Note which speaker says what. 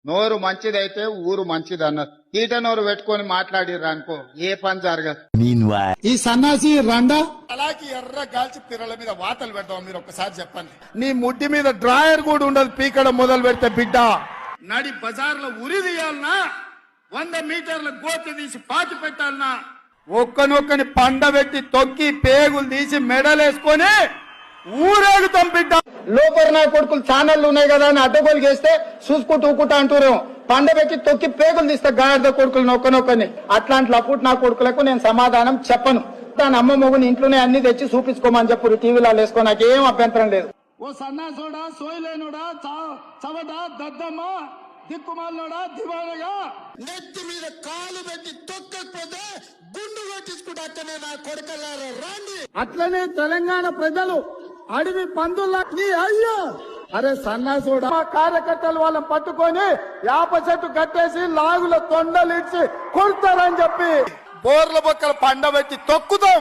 Speaker 1: నోరు మంచిదైతే ఊరు మంచిది అన్నారు. ఈట నోరు పెట్టుకొని మాట్లాడిర్రు అనుకో ఏ పని జరగదు.
Speaker 2: ఈ సన్నాసి రండా
Speaker 3: అలాగే ఎర్ర గాల్చి పిర్రల మీద వాతలు పెడతాం. మీరు ఒక్కసారి చెప్పండి. నీ ముడ్డి మీద డ్రాయర్ కూడా ఉండదు. పీకడం మొదలు పెడితే బిడ్డ నడి బజార్లో ఉరి తీయాలనా, 100 మీటర్ల గోతి తీసి పాతి పెట్టాలనా, ఒక్కనొక్కని పండబెట్టి తొక్కి పేగులు తీసి మెడలేసుకొని ఊరేగుతాం బిడ్డ.
Speaker 1: లోపల నా కొడుకులు ఛానళ్లు ఉన్నాయి కదా అని అడ్డగోలు చేస్తే చూసుకుంటూ ఊకుంటా అంటారు. పండబెట్టి తొక్కి పేగులు తీస్తా గాడిద కొడుకులు నొక్కనొక్కని. అట్లాంటి లపుట్ నా కొడుకులకు నేను సమాధానం చెప్పను. దాని అమ్మ మొగుని ఇంట్లోనే అన్ని తెచ్చి చూపించుకోమని చెప్పు. టీవీలో వేసుకో, నాకేం అభ్యంతరం లేదు.
Speaker 3: ఓ సన్నాసోడా, సోయలేనుడా, చవట దద్దమ్మ, దిక్కుమాలోడా, దివానగా నెత్తి మీద కాలు పెట్టి తొక్కకపోతే గుండు కొట్టించుకుంటే నా కొడుకల్లారా రండి. అట్లనే తెలంగాణ ప్రజలు అడవి పందుల్లా అయ్యో అరే సన్నాసోడా, మా కార్యకర్తలు వాళ్ళని పట్టుకొని యాప చెట్టు కట్టేసి లాగుల తొండలిచ్చి కొడతారని చెప్పి బోర్ల బొక్కలు పండబెట్టి తొక్కుతాం.